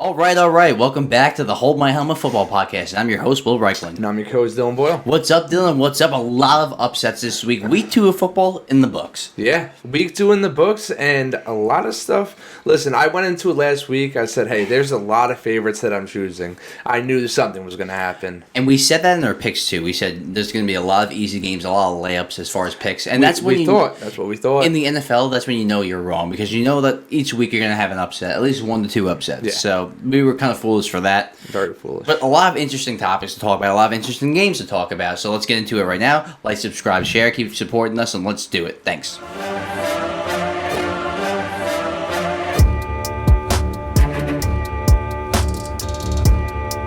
All right. Welcome back to the Hold My Helmet Football Podcast. I'm your host, Will Reichland. And I'm your co-host, Dylan Boyle. What's up, Dylan? What's up? A lot of upsets this week. Week 2 of football in the books. Yeah, week 2 in the books and a lot of stuff. Listen, I went into it last week. I said, hey, there's a lot of favorites that I'm choosing. I knew something was going to happen. And we said that in our picks, too. We said there's going to be a lot of easy games, a lot of layups as far as picks. And that's what we thought. That's what we thought. In the NFL, that's when you know you're wrong because you know that each week you're going to have an upset, at least 1 to 2 upsets. Yeah. So we were kind of foolish for that. Very foolish. But a lot of interesting topics to talk about, a lot of interesting games to talk about. So let's get into it right now. Like, subscribe, share, keep supporting us, and let's do it. Thanks.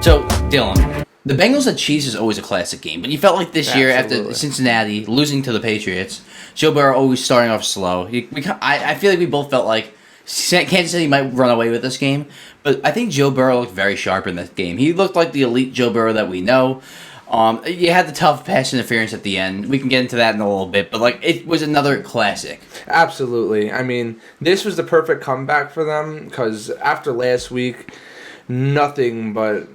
So, Dylan, the Bengals and Chiefs is always a classic game, but you felt like this year after Cincinnati losing to the Patriots, Joe Burrow always starting off slow. I feel like we both felt like Kansas City might run away with this game, but I think Joe Burrow looked very sharp in this game. He looked like the elite Joe Burrow that we know. You had the tough pass interference at the end. We can get into that in a little bit, but it was another classic. Absolutely. I mean, this was the perfect comeback for them because after last week, nothing but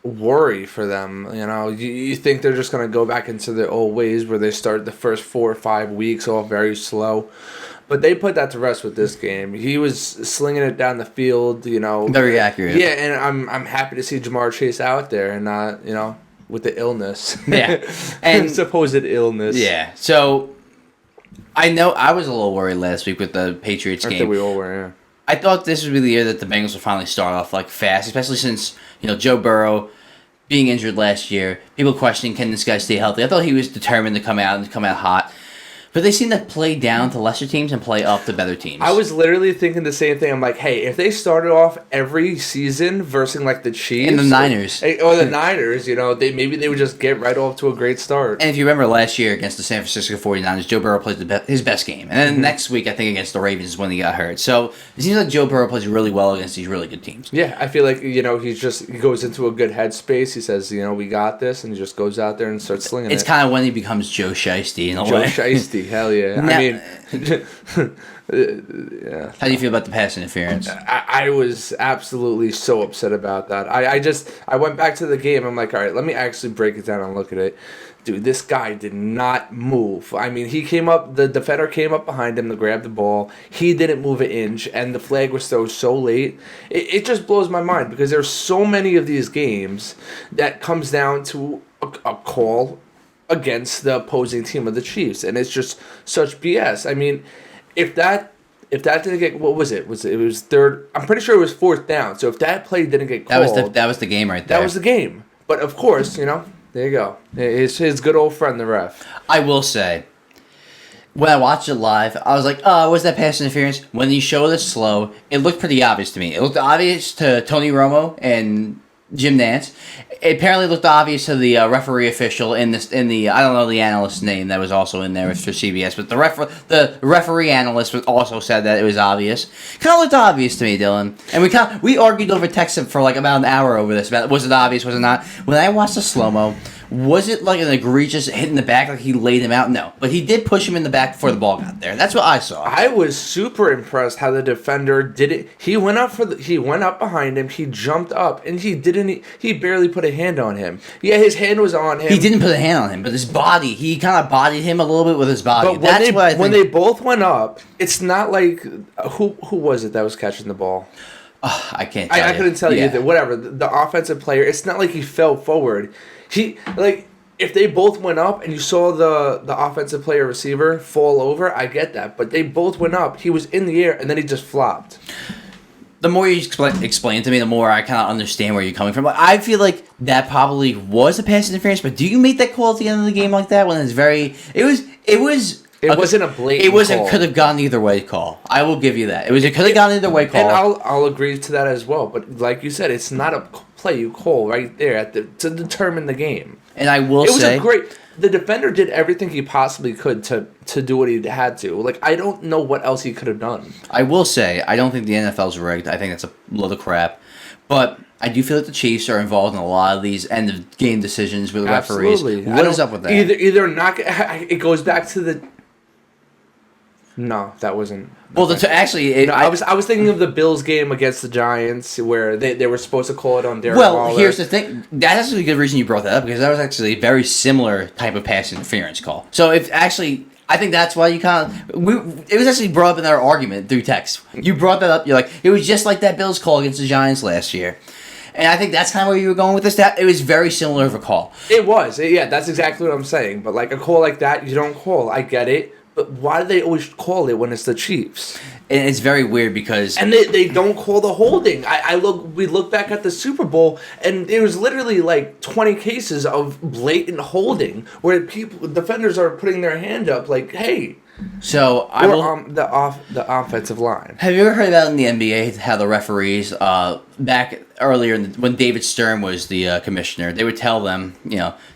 worry for them. You know, you think they're just going to go back into their old ways where they start the first 4 or 5 weeks all very slow. But they put that to rest with this game. He was slinging it down the field, you know. Very accurate. Yeah, and I'm happy to see Jamar Chase out there and not, you know, with the illness. Yeah. And supposed illness. Yeah. So I know I was a little worried last week with the Patriots game. I think we all were, yeah. I thought this would be the year that the Bengals would finally start off fast, especially since, Joe Burrow being injured last year, people questioning, can this guy stay healthy? I thought he was determined to come out hot. But they seem to play down to lesser teams and play up to better teams. I was literally thinking the same thing. I'm like, hey, if they started off every season versing the Chiefs and the Niners or the Niners, maybe they would just get right off to a great start. And if you remember last year against the San Francisco 49ers, Joe Burrow played his best game. And then next week, I think against the Ravens is when he got hurt. So it seems like Joe Burrow plays really well against these really good teams. Yeah, I feel like he goes into a good headspace. He says, we got this, and he just goes out there and starts slinging. It's kind of when he becomes Joe Shiesty in a way. Joe Shiesty, hell yeah. Now, yeah. How do you feel about the pass interference? I was absolutely so upset about that. I went back to the game. I'm like, all right, let me actually break it down and look at it. Dude, this guy did not move. I mean, the defender came up behind him to grab the ball. He didn't move an inch, and the flag was thrown so late. It just blows my mind because there's so many of these games that comes down to a call against the opposing team of the Chiefs, and it's just such BS. I mean, if that didn't get, what was it? It was third. I'm pretty sure it was 4th down. So if that play didn't get called, that was the game right there. That was the game. But of course, there you go. It's his good old friend, the ref. I will say, when I watched it live, I was like, oh, was that pass interference? When you showed it slow, it looked pretty obvious to me. It looked obvious to Tony Romo and Jim Nantz. It apparently looked obvious to the referee official in the I don't know the analyst's name that was also in there for CBS, but the referee analyst also said that it was obvious. Kind of looked obvious to me, Dylan. And we argued over text for about an hour over this. Was it obvious? Was it not? When I watched the slow mo, was it like an egregious hit in the back, like he laid him out? No, but he did push him in the back before the ball got there. That's what I saw. I was super impressed how the defender did it. He went up behind him. He jumped up, and he barely put a hand on him. Yeah, his hand was on him. He didn't put a hand on him, but his body, he kind of bodied him a little bit with his body. But when they both went up, it's not like who was it that was catching the ball? I can't tell you. I couldn't tell you either. Whatever. The offensive player, it's not like he fell forward. If they both went up and you saw the offensive player receiver fall over, I get that. But they both went up. He was in the air, and then he just flopped. The more you explain to me, the more I kind of understand where you're coming from. I feel like that probably was a pass interference, but do you make that call at the end of the game like that when it's very... It wasn't a blatant call. Could have gone either way call. I will give you that. It could have gone either way call. And I'll agree to that as well. But like you said, it's not a play you call right there to determine the game. And I will say... It was a great... The defender did everything he possibly could to do what he had to. I don't know what else he could have done. I will say, I don't think the NFL's rigged. I think that's a load of crap. But I do feel like the Chiefs are involved in a lot of these end-of-game decisions with the referees. Absolutely. What is up with that? Either not... It goes back to the... No, that wasn't. Well, I was thinking of the Bills game against the Giants where they were supposed to call it on Darren Waller. Here's the thing. That's actually a good reason you brought that up because that was actually a very similar type of pass interference call. So I think that's why you it was actually brought up in our argument through text. You brought that up. You're like, it was just like that Bills call against the Giants last year. And I think that's kind of where you were going with this. It was very similar of a call. It was. Yeah, that's exactly what I'm saying. But like a call like that, you don't call. I get it. But why do they always call it when it's the Chiefs? And it's very weird because... And they don't call the holding. We look back at the Super Bowl, and there was literally like 20 cases of blatant holding where defenders are putting their hand up like, hey... So the offensive line. Have you ever heard about in the NBA how the referees back earlier when David Stern was the commissioner, they would tell them,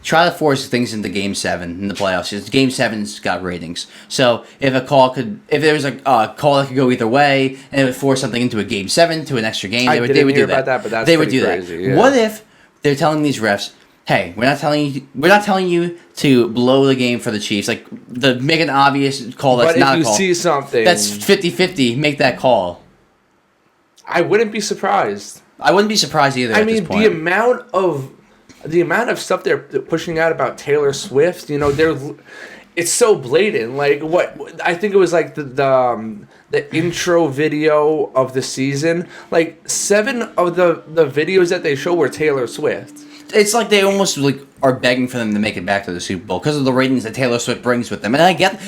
try to force things into Game 7 in the playoffs. Because Game 7's got ratings. So if there was a call that could go either way, and it would force something into a Game 7 to an extra game, they would do that. About that, but that's they would do crazy, that. Yeah. What if they're telling these refs, hey, we're not telling you to blow the game for the Chiefs. Like, make an obvious call that's not a call. But if you see something... That's 50-50, make that call. I wouldn't be surprised. I wouldn't be surprised either at this point. The amount of stuff they're pushing out about Taylor Swift, it's so blatant. Like, I think it was like the intro video of the season. Like, 7 of the videos that they show were Taylor Swift. It's like they almost are begging for them to make it back to the Super Bowl because of the ratings that Taylor Swift brings with them. And I get,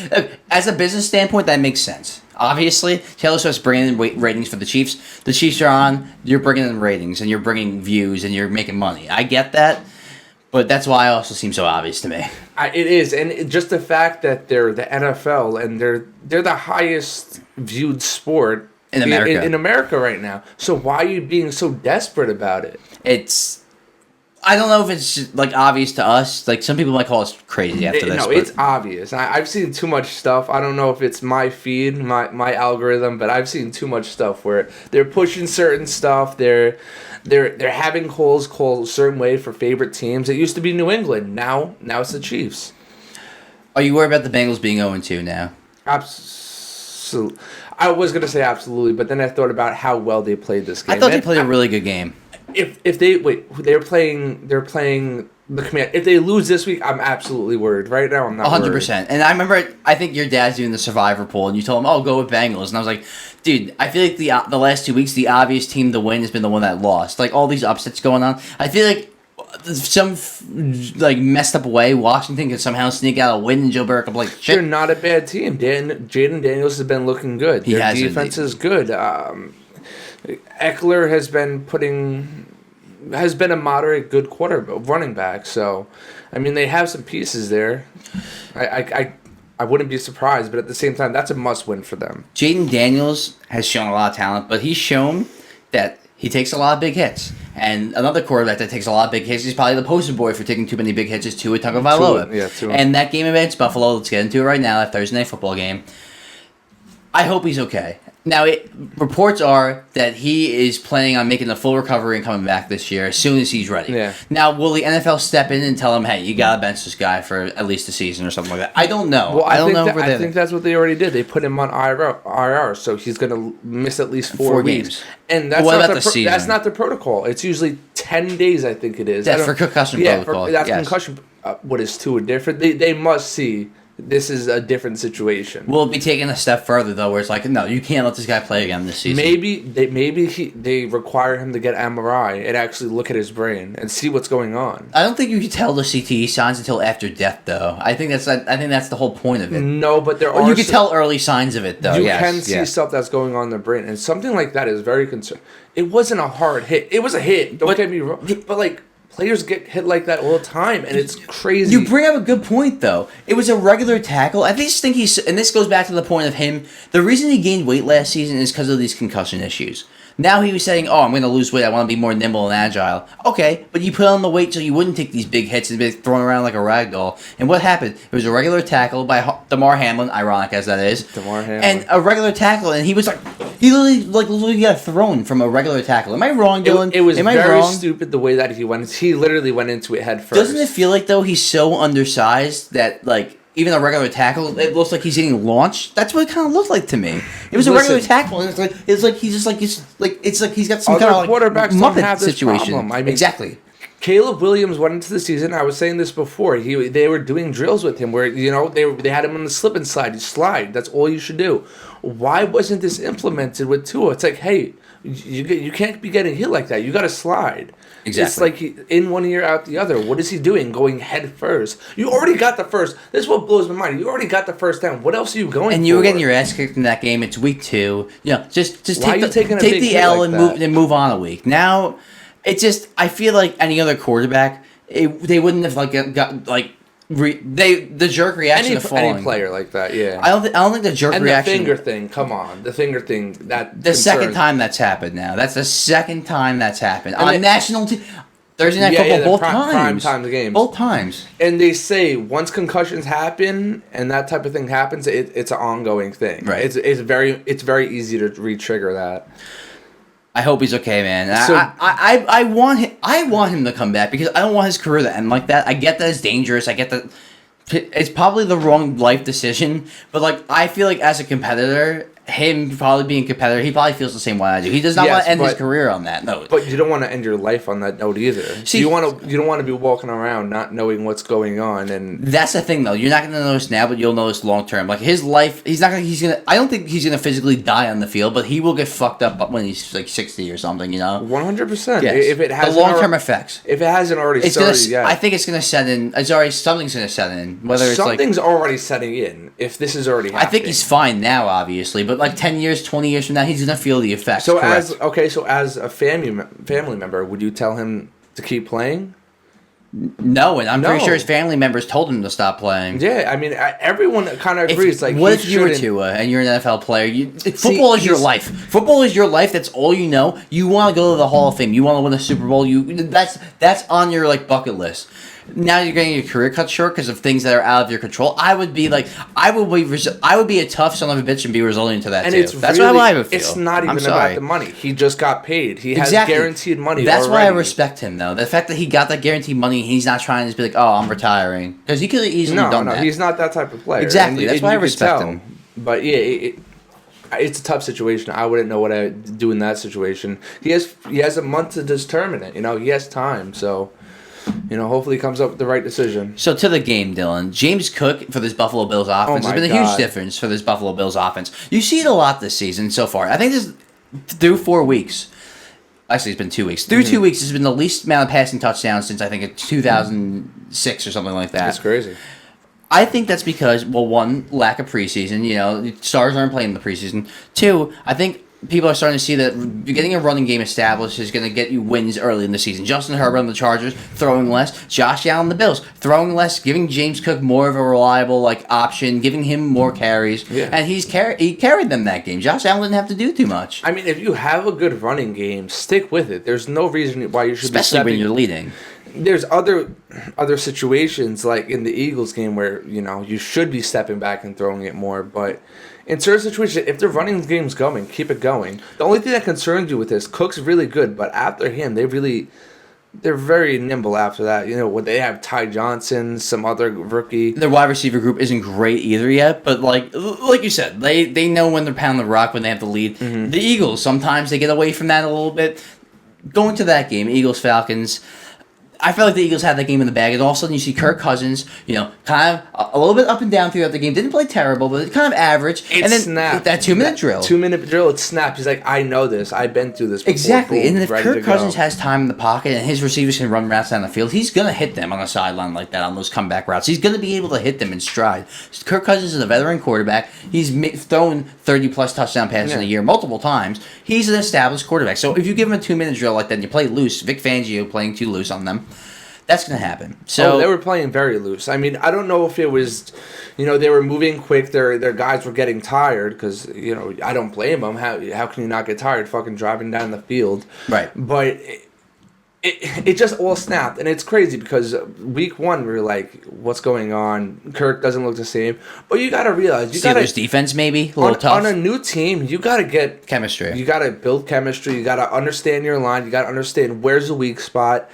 as a business standpoint, that makes sense. Obviously, Taylor Swift's bringing in ratings for the Chiefs. The Chiefs are on. You're bringing in ratings, and you're bringing views, and you're making money. I get that, but that's why it also seems so obvious to me. It is, and just the fact that they're the NFL and they're the highest viewed sport in America. In America right now. So why are you being so desperate about it? I don't know if it's obvious to us. Like, some people might call us crazy after this. No, it's obvious. I've seen too much stuff. I don't know if it's my feed, my algorithm, but I've seen too much stuff where they're pushing certain stuff. They're having calls called a certain way for favorite teams. It used to be New England. Now it's the Chiefs. Are you worried about the Bengals being 0-2 now? Absolutely. I was gonna say absolutely, but then I thought about how well they played this game. I thought they played a really good game. If they're playing the Command. If they lose this week, I'm absolutely worried. Right now, I'm not 100%. And I remember, I think your dad's doing the Survivor poll, and you told him, "Oh, go with Bengals." And I was like, "Dude, I feel like the last 2 weeks, the obvious team to win has been the one that lost. Like all these upsets going on. I feel like some messed up way Washington could somehow sneak out a win, and Joe Burrow could play shit. They're not a bad team. Jaden Daniels has been looking good. Their defense is good. Eckler has been a moderate good running back. So, I mean, they have some pieces there. I wouldn't be surprised, but at the same time, that's a must win for them. Jaden Daniels has shown a lot of talent, but he's shown that he takes a lot of big hits. And another quarterback that takes a lot of big hits, he's probably the poster boy for taking too many big hits, is Tua Tagovailoa. And that game against Buffalo, let's get into it right now, that Thursday Night Football game. I hope he's okay. Now, reports are that he is planning on making a full recovery and coming back this year as soon as he's ready. Yeah. Now, will the NFL step in and tell him, hey, you got to bench this guy for at least a season or something like that? I don't know. Well, I think that's what they already did. They put him on IR, so he's going to miss at least 4 weeks. Games. And that's that's not the protocol. It's usually 10 days, I think it is. That's for concussion protocol. That's concussion. What is Tua different? They must see this is a different situation. We'll be taking a step further though, where it's like, no, you can't let this guy play again this season. Maybe they require him to get MRI and actually look at his brain and see what's going on. I don't think you can tell the CTE signs until after death, though. I think that's the whole point of it. No, but you can tell early signs of it, though. You can see stuff that's going on in the brain, and something like that is very concerning. It wasn't a hard hit. It was a hit. Don't get me wrong, but players get hit like that all the time, and it's crazy. You bring up a good point, though. It was a regular tackle. I just think and this goes back to the point of him, the reason he gained weight last season is because of these concussion issues. Now he was saying, I'm going to lose weight. I want to be more nimble and agile. Okay, but you put on the weight so you wouldn't take these big hits and be thrown around like a rag doll. And what happened? It was a regular tackle by Damar Hamlin, ironic as that is. Damar Hamlin. And a regular tackle, and he was he literally got thrown from a regular tackle. Am I wrong, Dylan? It was very stupid the way that he went. He literally went into it head first. Doesn't it feel like, though, he's so undersized that, even a regular tackle, it looks like he's getting launched. That's what it kind of looked like to me. It was a regular tackle, and it's like he's got some kind of quarterbacks don't Muppet have this situation. problem. I mean, exactly. Caleb Williams went into the season. I was saying this before. They were doing drills with him where they had him on the slip and slide. You slide. That's all you should do. Why wasn't this implemented with Tua? It's like, hey, you can't be getting hit like that. You got to slide. Exactly. It's like in one ear, out the other. What is he doing? Going head first. You already got the first. This is what blows my mind. You already got the first down. What else are you going for? And you were getting your ass kicked in that game. It's week 2. Just Why take the L and move on a week. Now, it's just, I feel like any other quarterback, they wouldn't have the jerk reaction of falling. Any player like that, yeah. I don't think the jerk reaction. And the finger thing, come on. The finger thing, that the second time that's happened now. That's the second time that's happened. On national team. Thursday Night Football, both times. Prime time games. Both times. And they say once concussions happen and that type of thing happens, it's an ongoing thing. Right. It's very easy to re-trigger that. I hope he's okay, man. So, I want him to come back because I don't want his career to end like that. I get that it's dangerous. I get that it's probably the wrong life decision. But I feel like as a competitor, him probably being a competitor, he probably feels the same way I do. He does not want to end his career on that note. But you don't want to end your life on that note either. See, you don't want to be walking around not knowing what's going on, and that's the thing though. You're not going to notice now, but you'll notice long term. Like his life, I don't think he's gonna physically die on the field, but he will get fucked up when he's 60 or something. 100%. Yes. If it has the long term effects. If it hasn't already started, I think it's gonna set in. Something's gonna set in. Whether it's something's already setting in. If this is already happening, I think he's fine now, obviously, but 10 years, 20 years from now, he's gonna feel the effects. So as a family member, would you tell him to keep playing? No, and I'm pretty sure his family members told him to stop playing. Yeah, I mean, everyone kind of agrees. What if you were Tua and you're an NFL player? Football is your life. Football is your life. That's all you know. You want to go to the Hall of Fame. You want to win a Super Bowl. That's on your bucket list. Now you're getting your career cut short because of things that are out of your control. I would be a tough son of a bitch and be resilient to that too. That's how I would feel. It's not even about the money. He just got paid. He has guaranteed money. That's why I respect him though. The fact that he got that guaranteed money, he's not trying to be like, oh, I'm retiring, because he could have easily done that. No, he's not that type of player. Exactly. That's why I respect him. But yeah. It's a tough situation. I wouldn't know what I would do in that situation. He has a month to determine it. He has time. So, hopefully he comes up with the right decision. So to the game, Dylan. James Cook for this Buffalo Bills offense has been a huge difference for this Buffalo Bills offense. You see it a lot this season so far. I think this through 4 weeks. Actually, it's been 2 weeks. Through 2 weeks, it's been the least amount of passing touchdowns since I think 2006 or something like that. That's crazy. I think that's because, well, one, lack of preseason. Stars aren't playing in the preseason. 2, I think people are starting to see that getting a running game established is going to get you wins early in the season. Justin Herbert on the Chargers, throwing less. Josh Allen on the Bills, throwing less, giving James Cook more of a reliable option, giving him more carries. Yeah. And he carried them that game. Josh Allen didn't have to do too much. I mean, if you have a good running game, stick with it. There's no reason why you should Especially when you're leading. There's other situations like in the Eagles game where you should be stepping back and throwing it more, but in certain situations, if the running game's going, keep it going. The only thing that concerns you with this, Cook's really good, but after him, they're very nimble after that. When they have Ty Johnson, some other rookie. Their wide receiver group isn't great either yet, but like you said, they know when they're pounding the rock when they have the lead. Mm-hmm. The Eagles, sometimes they get away from that a little bit. Going to that game, Eagles-Falcons, I felt like the Eagles had that game in the bag, and all of a sudden you see Kirk Cousins, kind of a little bit up and down throughout the game. Didn't play terrible, but kind of average. And then snapped. That 2-minute drill. 2-minute drill, it snapped. He's like, I know this. I've been through this before. Exactly. Boom, and if Kirk Cousins has time in the pocket and his receivers can run routes down the field, he's going to hit them on the sideline like that on those comeback routes. He's going to be able to hit them in stride. Kirk Cousins is a veteran quarterback. He's thrown 30-plus touchdown passes in a year multiple times. He's an established quarterback. So if you give him a 2-minute drill like that and you play loose, Vic Fangio playing too loose on them, that's going to happen. So they were playing very loose. I mean, I don't know if it was, they were moving quick. Their guys were getting tired because, I don't blame them. How can you not get tired fucking driving down the field? Right. But it just all snapped. And it's crazy because week 1, we were like, what's going on? Kirk doesn't look the same. But you got to realize. Steelers defense maybe? A little tough. On a new team, you got to get chemistry. You got to build chemistry. You got to understand your line. You got to understand where's the weak spot.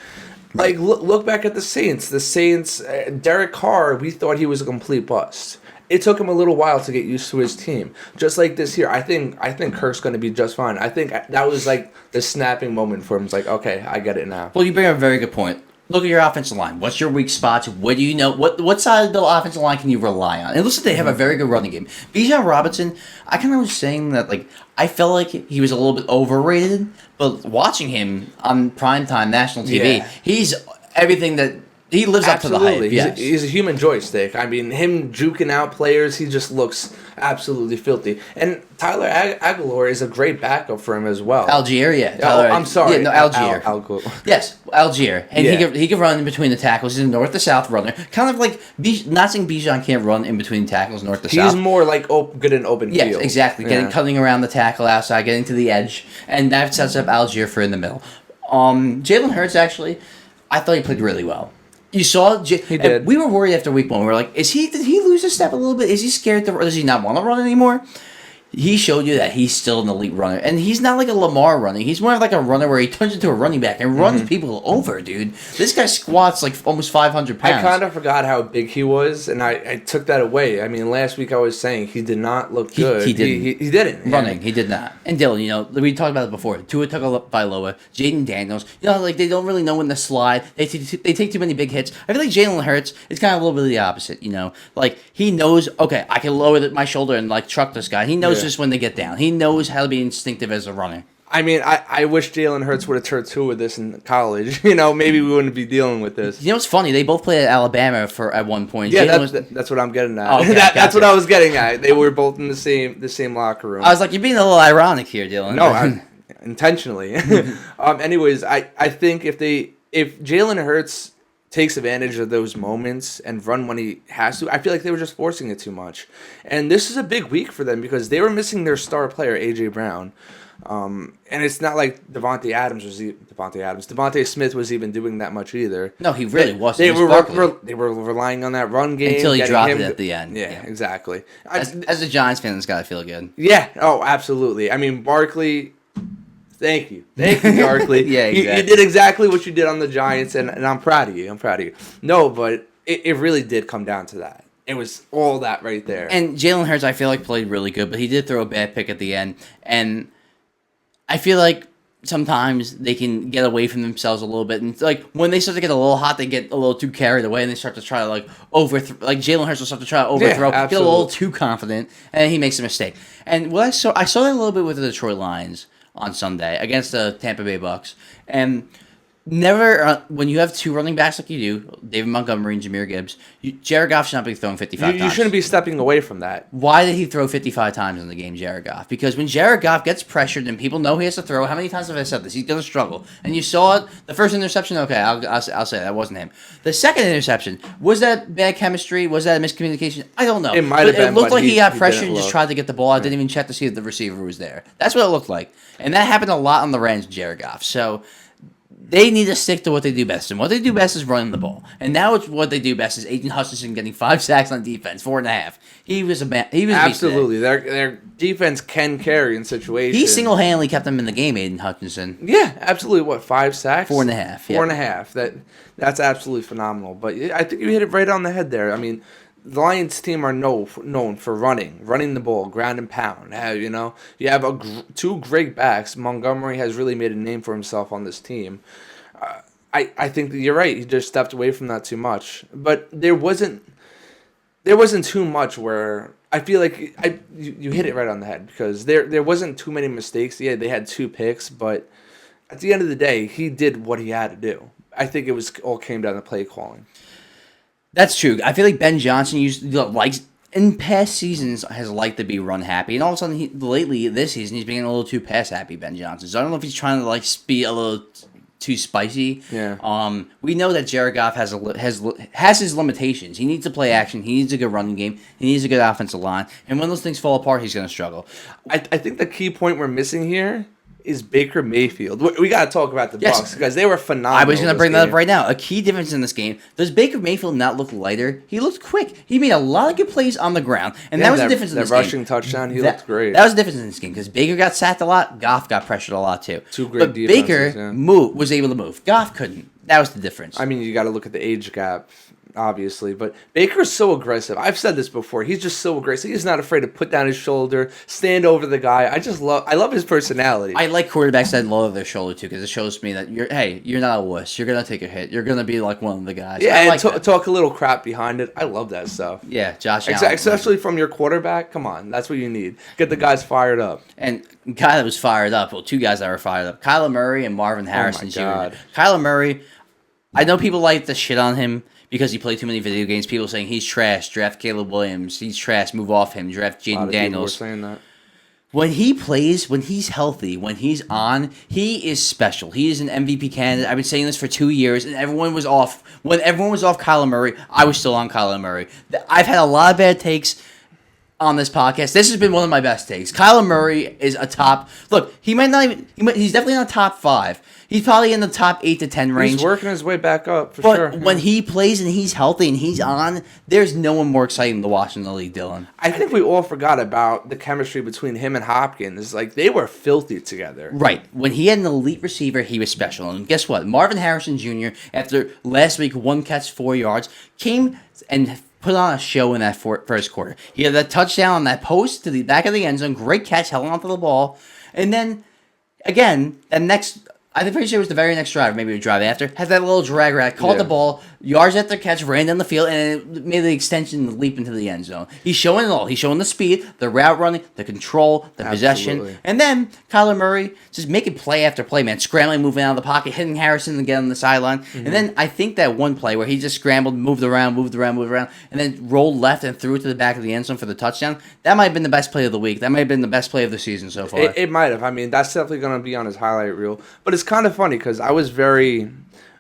Like, look back at the Saints. The Saints, Derek Carr, we thought he was a complete bust. It took him a little while to get used to his team. Just like this year, I think Kirk's going to be just fine. I think that was like the snapping moment for him. It's like, okay, I get it now. Well, you bring up a very good point. Look at your offensive line. What's your weak spots? What do you know? What side of the offensive line can you rely on? It looks like they have a very good running game. Bijan Robinson, I kind of was saying that, like, I felt like he was a little bit overrated, but watching him on primetime national TV, he's everything that he lives up to the hype. Yes. He's a human joystick. I mean, him juking out players, he just looks absolutely filthy. And Tyler Aguilar is a great backup for him as well. Algier, yeah. I'm sorry. Yeah, no, Algier. Yes, Algier. And he can run in between the tackles. He's a north to south runner. Kind of like, not saying Bijan can't run in between tackles north to south. He's more like good in open field. Yes, exactly. Cutting around the tackle outside, getting to the edge. And that sets up Algier for in the middle. Jalen Hurts, actually, I thought he played really well. You saw, he did. We were worried after week 1. We were like, did he lose a step a little bit? Is he scared does he not want to run anymore? He showed you that he's still an elite runner. And he's not like a Lamar running. He's more of like a runner where he turns into a running back and runs people over, dude. This guy squats like almost 500 pounds. I kind of forgot how big he was, and I took that away. I mean, last week I was saying he did not look good. He didn't. He didn't. Running, he did not. And Dylan, we talked about it before. Tua Tagovailoa, Jaden Daniels, like they don't really know when to slide. They take too many big hits. I feel like Jalen Hurts is kind of a little bit of the opposite, Like, he knows, okay, I can lower my shoulder and, like, truck this guy. He knows just when to get down. He knows how to be instinctive as a runner. I mean, I wish Jalen Hurts would have turned two with this in college. Maybe we wouldn't be dealing with this. What's funny? They both played at Alabama at one point. Yeah, that's what I'm getting at. Oh, okay, that's what I was getting at. They were both in the same locker room. I was like, you're being a little ironic here, Dylan. No, intentionally. Anyways, I think if Jalen Hurts takes advantage of those moments and run when he has to, I feel like they were just forcing it too much. And this is a big week for them because they were missing their star player, A.J. Brown. And it's not like Devontae Smith was even doing that much either. No, he really wasn't. They were relying on that run game. Until he dropped it at the end. Yeah. Exactly. As a Giants fan, it's got to feel good. Yeah. Oh, absolutely. I mean, Barkley... Thank you, Barkley. Yeah, exactly. You did exactly what you did on the Giants, and I'm proud of you. No, but it really did come down to that. It was all that right there. And Jalen Hurts, I feel like, played really good, but he did throw a bad pick at the end. And I feel like sometimes they can get away from themselves a little bit. And, like, when they start to get a little hot, they get a little too carried away, and they start to try to, like, Jalen Hurts will start to try to overthrow, get a little too confident, and he makes a mistake. And I saw that a little bit with the Detroit Lions on Sunday against the Tampa Bay Bucs. And never, when you have two running backs like you do, David Montgomery and Jahmyr Gibbs, Jared Goff should not be throwing 55 times. You shouldn't be stepping away from that. Why did he throw 55 times in the game, Jared Goff? Because when Jared Goff gets pressured and people know he has to throw, how many times have I said this? He's going to struggle. And you saw it, the first interception, okay, I'll say that wasn't him. The second interception, was that bad chemistry? Was that a miscommunication? I don't know. It might have been. It looked like he got pressured and just tried to get the ball. I didn't even check to see if the receiver was there. That's what it looked like. And that happened a lot on the Rams, Jared Goff. So they need to stick to what they do best. And what they do best is running the ball. And now what they do best is Aiden Hutchinson getting 5 sacks on defense, 4.5. He was absolutely. Their defense can carry in situations. He single-handedly kept them in the game, Aiden Hutchinson. Yeah, absolutely. What, 5 sacks? 4.5. 4.5. That's absolutely phenomenal. But I think you hit it right on the head there. I mean, the Lions team are known for running the ball, ground and pound. You have two great backs. Montgomery has really made a name for himself on this team. I think that you're right. He just stepped away from that too much. But there wasn't too much where I feel like you hit it right on the head because there wasn't too many mistakes. Yeah, they had 2 picks, but at the end of the day, he did what he had to do. I think it was all came down to play calling. That's true. I feel like Ben Johnson likes in past seasons has liked to be run happy, and all of a sudden lately this season he's being a little too pass happy. Ben Johnson. So I don't know if he's trying to be a little too spicy. Yeah. We know that Jared Goff has his limitations. He needs to play action. He needs a good running game. He needs a good offensive line. And when those things fall apart, he's going to struggle. I think the key point we're missing here is Baker Mayfield. We got to talk about the Bucs because they were phenomenal. I was going to bring that up right now. A key difference in this game. Does Baker Mayfield not look lighter? He looked quick. He made a lot of good plays on the ground. And that was the difference in this game. That rushing touchdown, he looked great. That was the difference in this game because Baker got sacked a lot. Goff got pressured a lot too. Two great defenses. But Baker was able to move. Goff couldn't. That was the difference. I mean, you got to look at the age gap, obviously, but Baker's so aggressive. I've said this before. He's just so aggressive. He's not afraid to put down his shoulder, stand over the guy. I love his personality. I like quarterbacks that lower their shoulder too, because it shows me that you're not a wuss. You're gonna take a hit. You're gonna be like one of the guys. Yeah, like and talk a little crap behind it. I love that stuff. Yeah, Josh Allen, especially from your quarterback. Come on, that's what you need. Get the guys fired up. And guy that was fired up. Well, two guys that were fired up: Kyler Murray and Marvin Harrison Jr. God. Kyler Murray. I know people like to shit on him because he played too many video games. People saying he's trash. Draft Caleb Williams. He's trash. Move off him. Draft Jaden Daniels. People were saying that. When he plays, when he's healthy, when he's on, he is special. He is an MVP candidate. I've been saying this for 2 years, and everyone was off. When everyone was off Kyler Murray, I was still on Kyler Murray. I've had a lot of bad takes on this podcast. This has been one of my best takes. Kyler Murray is a top. Look, he might not even. He's definitely not top 5. He's probably in the top 8 to 10 range. He's working his way back up for but sure. When he plays and he's healthy and he's on, there's no one more exciting to watch in the league, Dylan. I think we all forgot about the chemistry between him and Hopkins. Like, they were filthy together. Right. When he had an elite receiver, he was special. And guess what? Marvin Harrison Jr., after last week, 1 catch, 4 yards, came and put on a show in that first quarter. He had that touchdown on that post to the back of the end zone. Great catch, held onto the ball. And then, again, I'm pretty sure it was the very next drive, maybe a drive after, had that little drag rack, caught the ball, yards after catch, ran down the field, and it made the extension leap into the end zone. He's showing it all. He's showing the speed, the route running, the control, the possession. And then Kyler Murray just making play after play, man, scrambling, moving out of the pocket, hitting Harrison again on the sideline. Mm-hmm. And then I think that one play where he just scrambled, moved around, and then rolled left and threw it to the back of the end zone for the touchdown. That might have been the best play of the week. That might have been the best play of the season so far. It might have. I mean, that's definitely going to be on his highlight reel. But it's kind of funny because I was very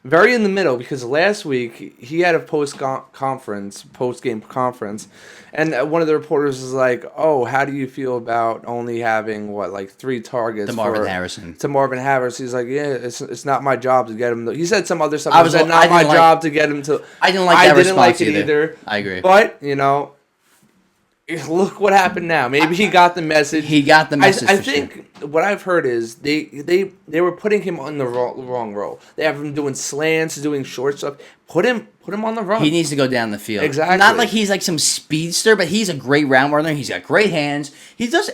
in the middle because last week he had a post-game conference, and one of the reporters was like, "Oh, how do you feel about only having 3 targets to Marvin Harrison?" To Marvin Harrison, he's like, "Yeah, it's not my job to get him." He said some other stuff. I was not my job to get him to. I didn't like that response either. I agree, but look what happened now. Maybe he got the message. He got the message. I think what I've heard is they were putting him on the wrong role. They have him doing slants, doing short stuff. Put him on the run. He needs to go down the field. Exactly. Not like he's like some speedster, but he's a great round runner. He's got great hands. He does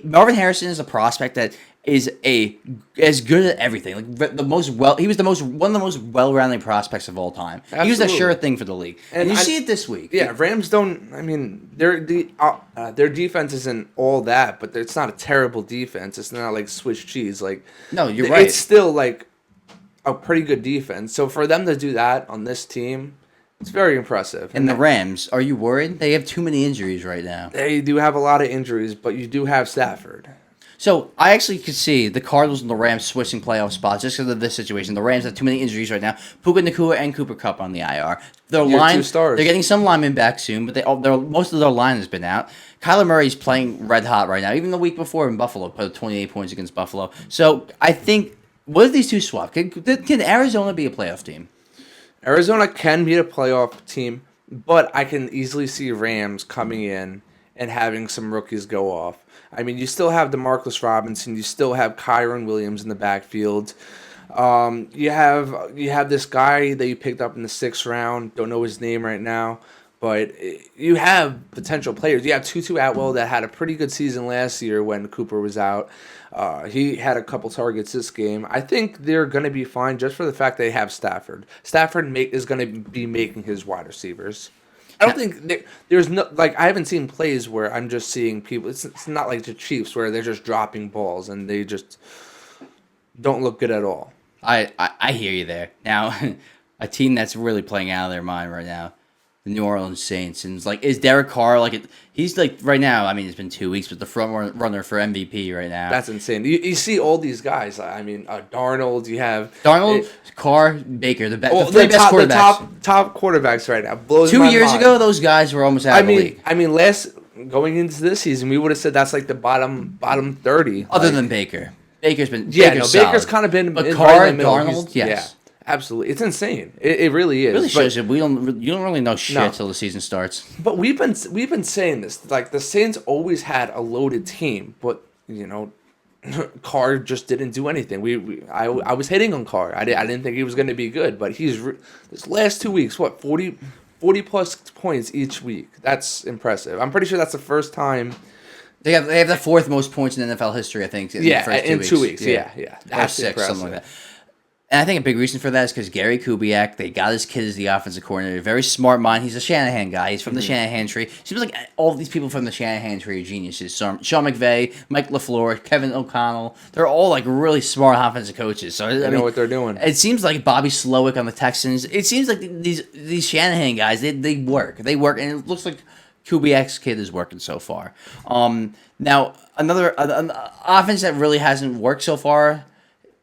Marvin Harrison is a prospect that is as good at everything. Like he was one of the most well-rounded prospects of all time. Absolutely. He was a sure thing for the league, and you see it this week. Yeah, Rams don't. I mean, their defense isn't all that, but it's not a terrible defense. It's not like Swiss cheese. Like, no, you're right. It's still like a pretty good defense. So for them to do that on this team, it's very impressive. And the Rams, are you worried? They have too many injuries right now. They do have a lot of injuries, but you do have Stafford. So I actually could see the Cardinals and the Rams switching playoff spots just because of this situation. The Rams have too many injuries right now. Puka Nacua and Cooper Kupp on the IR. Their line, 2 stars. They're getting some linemen back soon, but most of their line has been out. Kyler Murray's playing red hot right now. Even the week before in Buffalo, put up 28 points against Buffalo. So I think, what if these two swap? Can Arizona be a playoff team? Arizona can be a playoff team, but I can easily see Rams coming in and having some rookies go off. I mean, you still have DeMarcus Robinson. You still have Kyron Williams in the backfield. You have this guy that you picked up in the 6th round. Don't know his name right now. But you have potential players. You have Tutu Atwell that had a pretty good season last year when Cooper was out. He had a couple targets this game. I think they're going to be fine just for the fact they have Stafford. Stafford is going to be making his wide receivers. I don't think there's no, like, I haven't seen plays where I'm just seeing people. It's not like the Chiefs where they're just dropping balls and they just don't look good at all. I hear you there. Now, a team that's really playing out of their mind right now, the New Orleans Saints, and is Derek Carr he's like right now? I mean, it's been 2 weeks, but the front runner for MVP right now. That's insane. You see all these guys. I mean, Darnold. You have Darnold, Carr, Baker, the 3 best quarterbacks. The top quarterbacks right now. Blows 2 my years mind. ago, those guys were almost out of the league. I mean, going into this season, we would have said that's like the bottom 30. Other than Baker. Baker's Baker's kind of been. But Carr, in the middle. Darnold, yes. Yeah. Absolutely, it's insane. It really is. It really shows you you don't really know shit till the season starts. But we've been saying this. Like, the Saints always had a loaded team, but Carr just didn't do anything. I was hitting on Carr. I didn't think he was going to be good, but this last 2 weeks, 40 plus points each week. That's impressive. I'm pretty sure that's the first time. They have the fourth most points in NFL history, I think. In the first 2 weeks. 2 weeks. Yeah. That's six, impressive. Something like that. And I think a big reason for that is because Gary Kubiak, they got his kid as the offensive coordinator. Very smart mind. He's a Shanahan guy. He's from the Shanahan tree. Seems like all of these people from the Shanahan tree are geniuses. So Sean McVay, Mike LaFleur, Kevin O'Connell. They're all like really smart offensive coaches. So they know what they're doing. It seems like Bobby Slowick on the Texans. It seems like these Shanahan guys, they work. They work, and it looks like Kubiak's kid is working so far. Now, another offense that really hasn't worked so far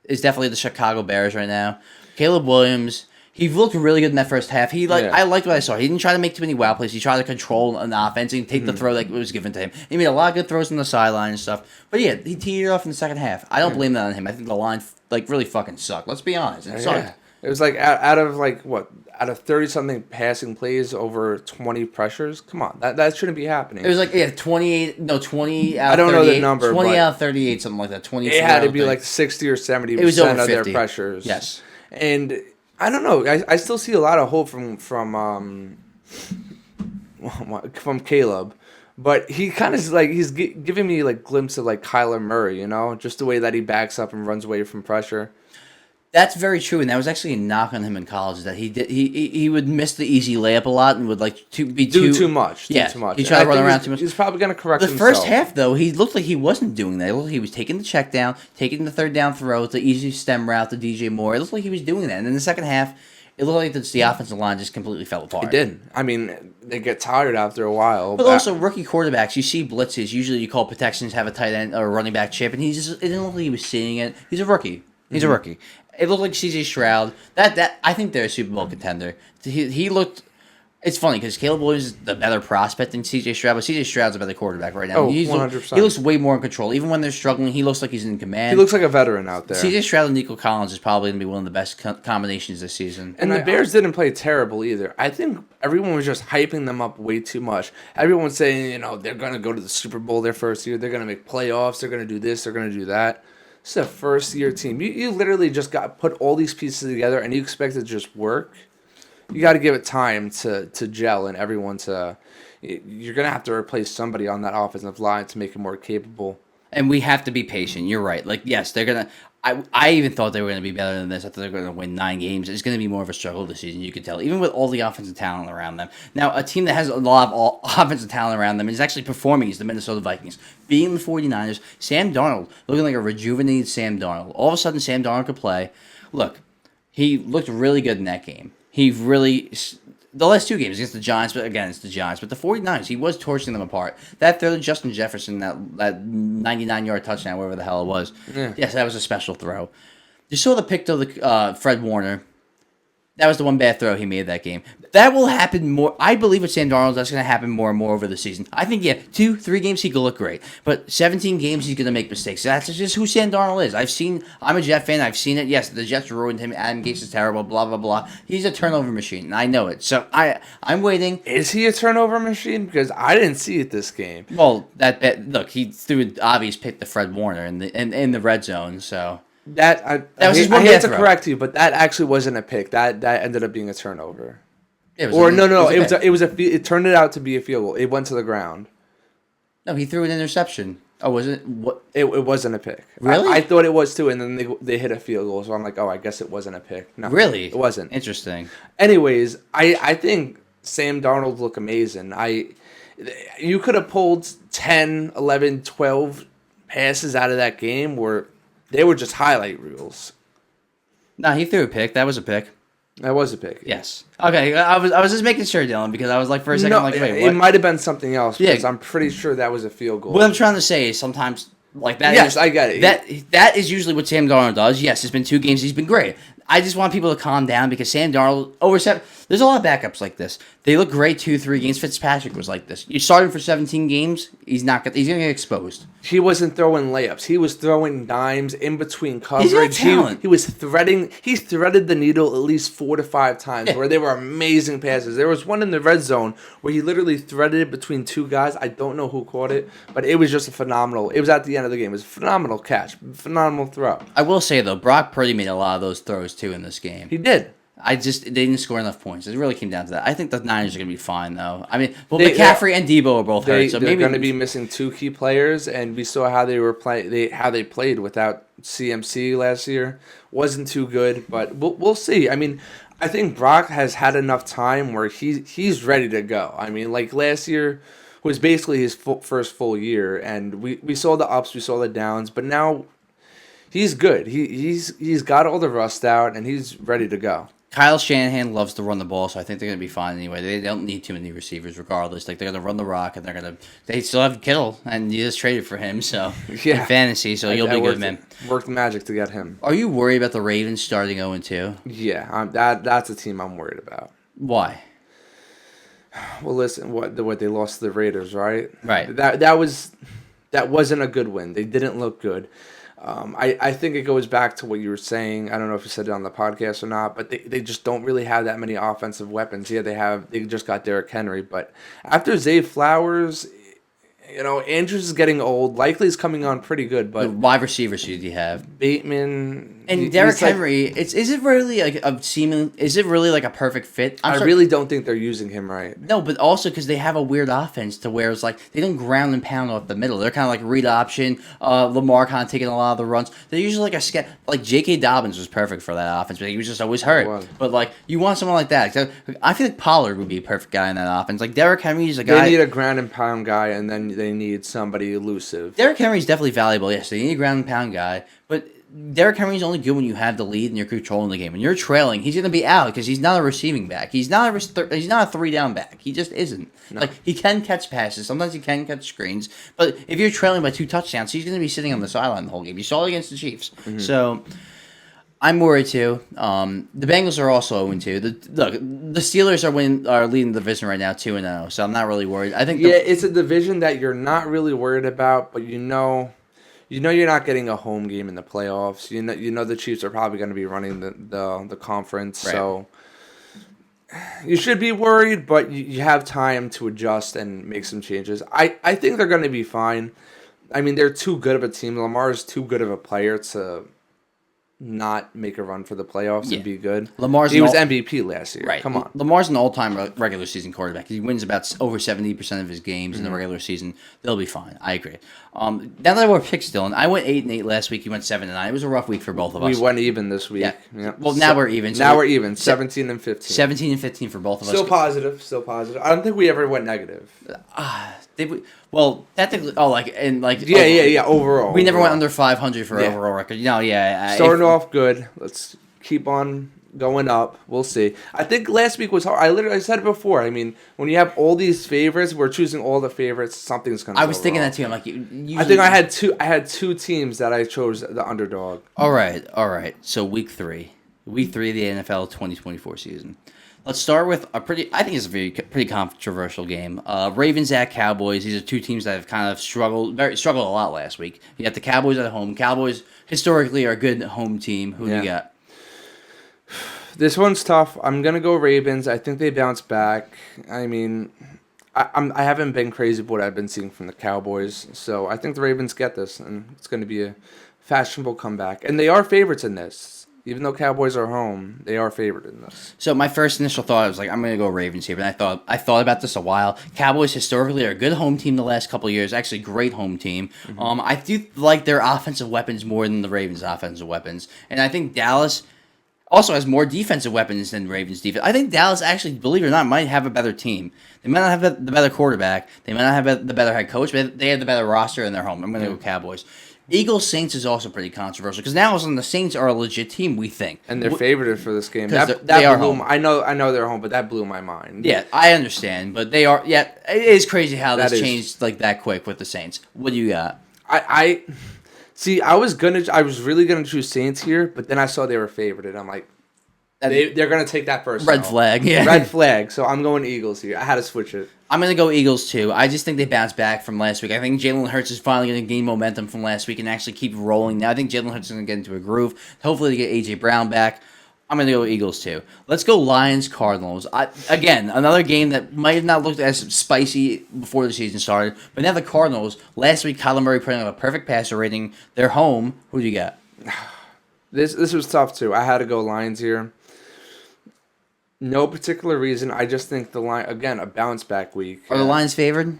is definitely the Chicago Bears right now. Caleb Williams, he looked really good in that first half. I liked what I saw. He didn't try to make too many wow plays. He tried to control an offense and take the throw that was given to him. He made a lot of good throws on the sideline and stuff. But yeah, he teetered off in the second half. I don't blame that on him. I think the line really fucking sucked. Let's be honest. It sucked. It was like out of 30-something passing plays over 20 pressures. Come on, that shouldn't be happening. It was 20 out of 38. I don't know the number. 20 out of 38, something like that. 24. It had to be like 60 or 70% of their pressures. Yes, and I don't know. I still see a lot of hope from Caleb. But he kind of he's giving me glimpse of Kyler Murray, just the way that he backs up and runs away from pressure. That's very true, and that was actually a knock on him in college. That he would miss the easy layup a lot and would do too much. Yeah, too much. He tried to run around too much. He's probably going to correct the himself. first half, though, he looked like he wasn't doing that. It looked like he was taking the check down, taking the third down throw, the easy stem route to DJ Moore. It looked like he was doing that, and in the second half, it looked like the offensive line just completely fell apart. It did. I mean, they get tired after a while. But also, rookie quarterbacks, you see blitzes. Usually, you call protections, have a tight end or running back chip, and it didn't look like he was seeing it. He's a rookie. He's a rookie. It looked like C.J. Stroud. That I think they're a Super Bowl contender. He looked. It's funny because Caleb Williams is the better prospect than C.J. Stroud, but C.J. Stroud's a better quarterback right now. 100%. He looks way more in control. Even when they're struggling, he looks like he's in command. He looks like a veteran out there. C.J. Stroud and Nico Collins is probably going to be one of the best combinations this season. And the Bears didn't play terrible either. I think everyone was just hyping them up way too much. Everyone's saying, they're going to go to the Super Bowl their first year. They're going to make playoffs. They're going to do this. They're going to do that. It's a first-year team. You literally just put all these pieces together, and you expect it to just work. You got to give it time to gel, and everyone to. You're gonna have to replace somebody on that offensive line to make it more capable. And we have to be patient. You're right. Yes, they're gonna. I even thought they were gonna be better than this. I thought they were gonna win 9 games. It's gonna be more of a struggle this season. You could tell, even with all the offensive talent around them. Now, a team that has a lot of offensive talent around them is actually performing is the Minnesota Vikings. Being the 49ers, Sam Darnold looking like a rejuvenated Sam Darnold. All of a sudden, Sam Darnold could play. Look, he looked really good in that game. He really. The last 2 games against the Giants, but again, it's the Giants. But the 49ers, he was torching them apart. That throw to Justin Jefferson, that 99-yard touchdown, wherever the hell it was. Yeah. Yes, that was a special throw. You saw the pick to Fred Warner. That was the one bad throw he made that game. That will happen more. I believe with Sam Darnold, that's going to happen more and more over the season. I think, 2-3 games he could look great. But 17 games, he's going to make mistakes. That's just who Sam Darnold is. I'm a Jet fan. I've seen it. Yes, the Jets ruined him. Adam Gase is terrible, blah, blah, blah. He's a turnover machine, and I know it. So I'm waiting. Is he a turnover machine? Because I didn't see it this game. Well, look, he threw an obvious pick to Fred Warner in the red zone, so... I hate to correct you, but that actually wasn't a pick. That ended up being a turnover. It turned it out to be a field goal. It went to the ground. No, he threw an interception. Oh, was it? What? It wasn't a pick. Really? I thought it was too, and then they hit a field goal. So I'm like, I guess it wasn't a pick. No, really? It wasn't. Interesting. Anyways, I think Sam Darnold looked amazing. You could have pulled 10, 11, 12 passes out of that game where they were just highlight reels. No, he threw a pick. That was a pick. That was a pick. Yes. Okay, I was just making sure, Dylan, because I was like, for a second, wait, what? It might have been something else, because I'm pretty sure that was a field goal. What I'm trying to say is sometimes, like that. Yes, I get it. That is usually what Sam Darnold does. Yes, it's been 2 games. He's been great. I just want people to calm down because Sam Darnold there's a lot of backups like this. They look great 2-3 games. Fitzpatrick was like this. You start him for 17 games, he's gonna get exposed. He wasn't throwing layups. He was throwing dimes in between coverage. He's got talent. He was threading. He threaded the needle at least 4 to 5 times where they were amazing passes. There was one in the red zone where he literally threaded it between 2 guys. I don't know who caught it, but it was just a phenomenal. It was at the end of the game. It was a phenomenal catch, phenomenal throw. I will say though, Brock Purdy made a lot of those throws too in this game. He did. They didn't score enough points. It really came down to that. I think the Niners are going to be fine, though. I mean, McCaffrey and Debo are both hurt, so they're maybe going to be missing 2 key players, and we saw how they were how they played without CMC last year. Wasn't too good, but we'll see. I mean, I think Brock has had enough time where he's ready to go. I mean, like last year was basically his first full year, and we saw the ups, we saw the downs, but now he's good. He's got all the rust out, and he's ready to go. Kyle Shanahan loves to run the ball, so I think they're going to be fine anyway. They don't need too many receivers regardless. Like, they're going to run the rock, and they still have Kittle, and you just traded for him, so in fantasy, so you'll be good, man. Worked magic to get him. Are you worried about the Ravens starting 0-2? Yeah, that's a team I'm worried about. Why? Well, listen, what they lost to the Raiders, right? Right. That wasn't a good win. They didn't look good. I think it goes back to what you were saying. I don't know if you said it on the podcast or not, but they just don't really have that many offensive weapons. Yeah, they just got Derrick Henry, but after Zay Flowers, Andrews is getting old. Likely's coming on pretty good, but the wide receivers do you have? Bateman and Derrick Henry. Is it really like a perfect fit? I really don't think they're using him right. No, but also because they have a weird offense to where it's like they don't ground and pound off the middle. They're kind of like read option. Lamar kind of taking a lot of the runs. They're usually like J.K. Dobbins was perfect for that offense, but he was just always hurt. But like you want someone like that. I feel like Pollard would be a perfect guy in that offense. Like Derrick Henry is a guy. They need a ground and pound guy, and then they need somebody elusive. Derrick Henry's definitely valuable. Yes, they need a ground and pound guy, but Derrick Henry's only good when you have the lead and you're controlling the game. When you're trailing, he's going to be out because he's not a receiving back. He's not a 3-down back. He just isn't. No. Like he can catch passes. Sometimes he can catch screens. But if you're trailing by 2 touchdowns, he's going to be sitting on the sideline the whole game. You saw it against the Chiefs. Mm-hmm. So I'm worried too. The Bengals are also 0-2. The Steelers are leading the division right now 2-0. So I'm not really worried. I think it's a division that you're not really worried about, but you know you're not getting a home game in the playoffs. You know the Chiefs are probably going to be running the conference, right. So you should be worried, but you have time to adjust and make some changes. I think they're going to be fine. I mean, they're too good of a team. Lamar is too good of a player to not make a run for the playoffs and be good. He was MVP last year. Right. Come on. Lamar's an all-time regular season quarterback. He wins about over 70% of his games in the regular season. They'll be fine. I agree. Now that we're picks, Dylan, I went 8-8 last week. You went 7-9. It was a rough week for both of us. We went even this week. Yeah. Well, now we're even. So we're even. 17-15. 17-15 for both of us. Still positive. I don't think we ever went negative. Well, technically, overall. We never went under 500 for overall record. Starting off good. Let's keep on going up. We'll see. I think last week was hard. I said it before. I mean, when you have all these favorites, we're choosing all the favorites. Something's gonna. I was thinking wrong. That too. I'm like, I think I had two teams that I chose the underdog. All right. So week 3 of the NFL 2024 season. Let's start with I think it's a pretty controversial game. Ravens at Cowboys. These are two teams that have kind of struggled a lot last week. You got the Cowboys at home. Cowboys historically are a good home team. Who do you got? This one's tough. I'm gonna go Ravens. I think they bounce back. I mean, I haven't been crazy with what I've been seeing from the Cowboys, so I think the Ravens get this, and it's gonna be a fashionable comeback. And they are favorites in this. Even though Cowboys are home, they are favored in this. So my first initial thought was like, I'm going to go Ravens here, but I thought about this a while. Cowboys historically are a good home team the last couple of years, actually great home team. Mm-hmm. I do like their offensive weapons more than the Ravens' offensive weapons, and I think Dallas also has more defensive weapons than Ravens' defense. I think Dallas actually, believe it or not, might have a better team. They might not have the better quarterback, they might not have the better head coach, but they have the better roster in their home. I'm going to go Cowboys. Eagles-Saints is also pretty controversial because now the Saints are a legit team, we think. And they're favored for this game. They are home. I know they're home, but that blew my mind. Yeah, I understand, but they are. Yeah, it is crazy how this changed like that quick with the Saints. What do you got? I see. I was really gonna choose Saints here, but then I saw they were favored, and I'm like, They're going to take that first. Red flag, yeah. Red flag. So I'm going Eagles here. I had to switch it. I'm going to go Eagles, too. I just think they bounced back from last week. I think Jalen Hurts is finally going to gain momentum from last week and actually keep rolling. Now, I think Jalen Hurts is going to get into a groove. Hopefully, they get A.J. Brown back. I'm going to go Eagles, too. Let's go Lions-Cardinals. Again, another game that might have not looked as spicy before the season started. But now the Cardinals, last week, Kyler Murray putting up a perfect passer rating. They're home. Who do you got? This was tough, too. I had to go Lions here. No particular reason. I just think the line again a bounce back week. Are the Lions favored?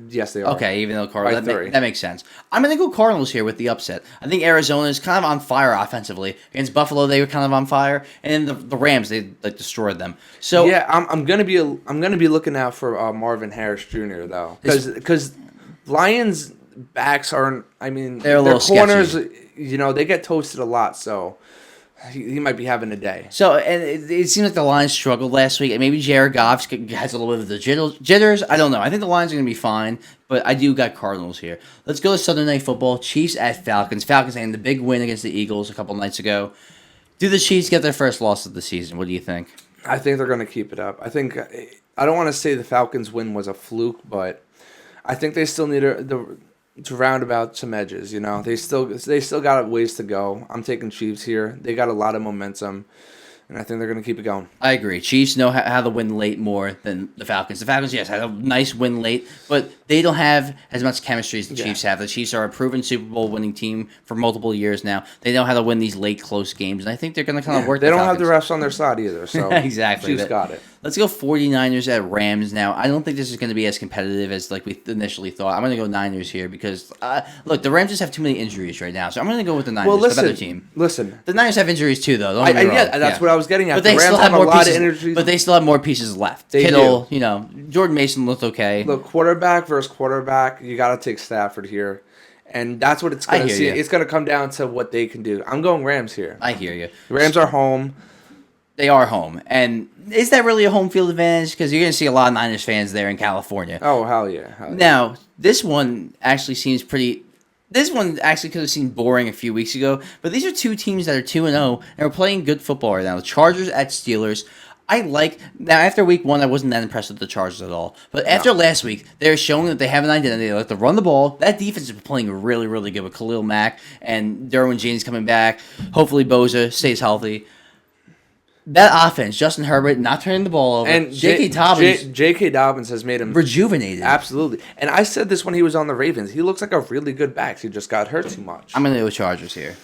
Yes, they are. Okay, even though Cardinals that makes sense. I'm gonna go Cardinals here with the upset. I think Arizona is kind of on fire offensively against Buffalo. They were kind of on fire, and the Rams they destroyed them. So yeah, I'm gonna be looking out for Marvin Harris Jr. though, because Lions backs aren't. I mean, they're a little corners. sketchy. They get toasted a lot, so. He might be having a day. So, and it seems like the Lions struggled last week. And maybe Jared Goff has a little bit of the jitters. I don't know. I think the Lions are going to be fine. But I do got Cardinals here. Let's go to Sunday Night Football. Chiefs at Falcons. Falcons had the big win against the Eagles a couple nights ago. Do the Chiefs get their first loss of the season? What do you think? I think they're going to keep it up. I don't want to say the Falcons win was a fluke, but I think they still need to round about some edges, They still got a ways to go. I'm taking Chiefs here. They got a lot of momentum, and I think they're going to keep it going. I agree. Chiefs know how to win late more than the Falcons. The Falcons, yes, had a nice win late, but they don't have as much chemistry as the Chiefs have. The Chiefs are a proven Super Bowl winning team for multiple years now. They know how to win these late close games, and I think they're going to kind of work. They don't have the refs on their side either, so exactly. Chiefs got it. Let's go 49ers at Rams now. I don't think this is going to be as competitive as we initially thought. I'm going to go Niners here because, look, the Rams just have too many injuries right now. So I'm going to go with the Niners, the better team. Listen. The Niners have injuries too, though. Don't get me wrong. Yeah, that's what I was getting at. But they still have more pieces. But they still have more pieces left. They Kittle, Jordan Mason looked okay. Look, quarterback versus quarterback, you got to take Stafford here. And that's what it's going to see. It's going to come down to what they can do. I'm going Rams here. I hear you. The Rams are home. They are home. And is that really a home field advantage? Because you're going to see a lot of Niners fans there in California. Oh, hell yeah. Now, this one actually seems pretty... This one actually could have seemed boring a few weeks ago, but these are two teams that are 2-0 and are playing good football right now. The Chargers at Steelers. Now after week 1, I wasn't that impressed with the Chargers at all. But after last week, they're showing that they have an identity. They like to run the ball. That defense is playing really, really good with Khalil Mack and Derwin James coming back. Hopefully Bosa stays healthy. That offense, Justin Herbert not turning the ball over, and J.K. Dobbins has made him rejuvenated. Absolutely. And I said this when he was on the Ravens. He looks like a really good back. He just got hurt too much. I'm going to go Chargers here.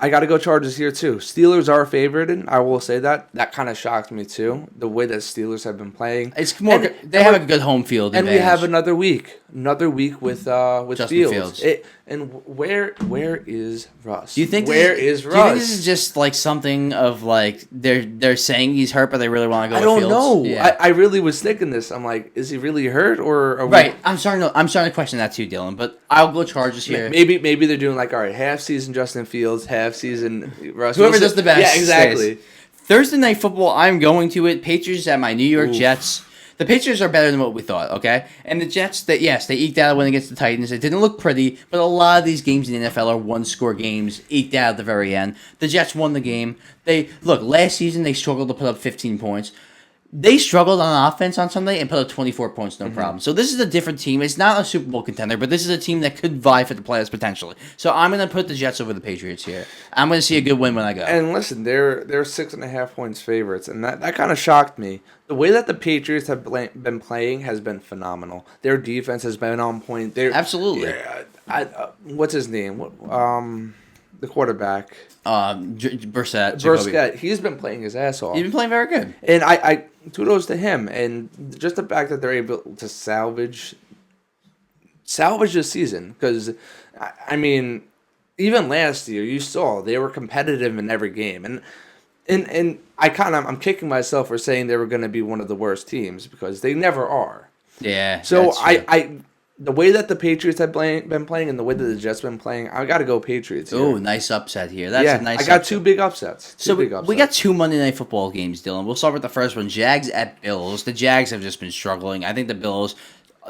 I got to go Chargers here, too. Steelers are favored, and I will say that. That kind of shocked me, too, the way that Steelers have been playing. It's more. They have a good home field advantage. And we have another week with Fields. Where is Russ? Do you think is Russ? Do you think this is just like something of like they're saying he's hurt, but they really want to go? I don't Fields? know. Yeah. I really was thinking this. I'm like, is he really hurt or right? I'm starting to question that too, Dylan. But I'll go Chargers here. Maybe they're doing like, all right, half season Justin Fields, half season Russ. Whoever does the best. Yeah, exactly. Stays. Thursday Night Football. I'm going to it. Patriots at my New York Jets. The Patriots are better than what we thought, okay? And the Jets, they eked out a win against the Titans. It didn't look pretty, but a lot of these games in the NFL are one-score games, eked out at the very end. The Jets won the game. Last season they struggled to put up 15 points. They struggled on offense on Sunday and put up 24 points, no problem. So this is a different team. It's not a Super Bowl contender, but this is a team that could vie for the playoffs potentially. So I'm going to put the Jets over the Patriots here. I'm going to see a good win when I go. And listen, they're 6.5 points favorites, and that kind of shocked me. The way that the Patriots have been playing has been phenomenal. Their defense has been on point. Absolutely. What's his name? The quarterback. Brissett. He's been playing his ass off. He's been playing very good. And I kudos to him. And just the fact that they're able to salvage this season. Because, I mean, even last year, you saw they were competitive in every game. And I'm kicking myself for saying they were going to be one of the worst teams because they never are. Yeah. So the way that the Patriots have been playing and the way that the Jets have been playing, I got to go Patriots here. Oh, nice upset here. That's a nice upset. I got two big upsets. We got 2 Monday Night Football games, Dylan. We'll start with the first one. Jags at Bills. The Jags have just been struggling. I think the Bills,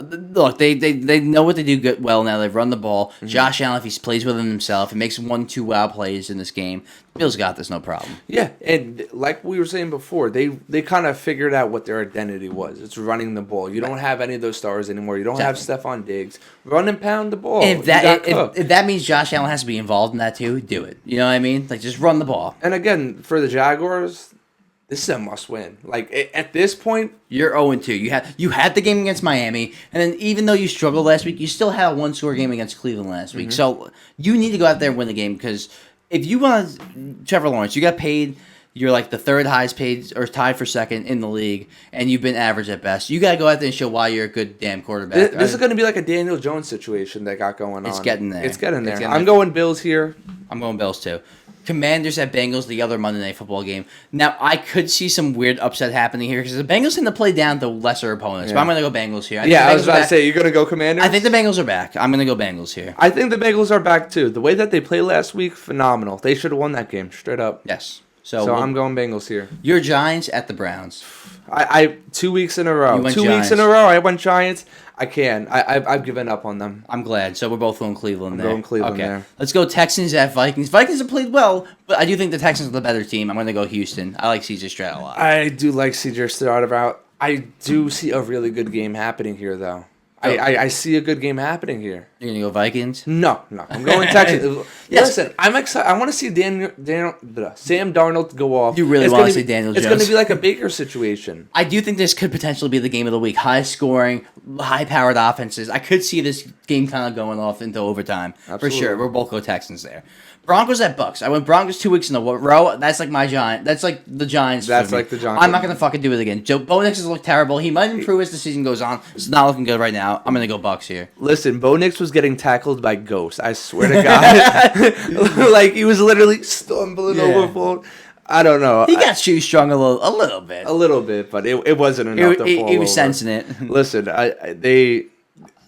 Look, they know what they do good well now. They've run the ball. Josh Allen, if he plays within himself and makes 1-2 wild plays in this game, Bills got this, no problem. Yeah, and like we were saying before, they kind of figured out what their identity was. It's running the ball. You don't have any of those stars anymore. You don't have Stephon Diggs. Run and pound the ball. If that means Josh Allen has to be involved in that too, do it. You know what I mean? Like, just run the ball. And again, for the Jaguars, this is a must-win. Like, at this point, you're 0-2. You had the game against Miami, and then even though you struggled last week, you still had a one-score game against Cleveland last week. So you need to go out there and win the game, because if you want Trevor Lawrence, you got paid. You're like the third highest paid or tied for second in the league, and you've been average at best. You got to go out there and show why you're a good damn quarterback. This is going to be like a Daniel Jones situation that got going on. It's getting there. It's getting there. I'm going Bills here. I'm going Bills too. Commanders at Bengals, the other Monday Night Football game. Now, I could see some weird upset happening here because the Bengals tend to play down to lesser opponents. But I'm going to go Bengals here. I was about to say, you're going to go Commanders? I think the Bengals are back. I'm going to go Bengals here. I think the Bengals are back too. The way that they played last week, phenomenal. They should have won that game, straight up. Yes. So I'm going Bengals here. Your Giants at the Browns. I 2 weeks in a row. 2 weeks in a row, I went Giants. I can. I've given up on them. I'm glad. So we're both going Cleveland there. I'm going Cleveland there. Let's go Texans at Vikings. Vikings have played well, but I do think the Texans are the better team. I'm going to go Houston. I like C.J. Stroud a lot. I do like C.J. Stroud. I do see a really good game happening here, though. I see a good game happening here. You're going to go Vikings? No. I'm going Texans. Yes. Listen, I'm excited. I want to see Sam Darnold go off. You really want to see Daniel Jones? It's going to be like a Baker situation. I do think this could potentially be the game of the week. High scoring, high-powered offenses. I could see this game kind of going off into overtime. Absolutely. For sure. We'll both go Texans there. Broncos at Bucks. I went Broncos 2 weeks in a row. That's like my Giant. That's like the Giants. That's like the Giants. I'm not going to fucking do it again. Bo Nix has looked terrible. He might improve as the season goes on. It's not looking good right now. I'm going to go Bucks here. Listen, Bo Nix was getting tackled by ghosts. I swear to God. Like, he was literally stumbling over. I don't know. He got shoe-strung a little bit. A little bit, but it wasn't enough to fall He was over. sensing it. Listen,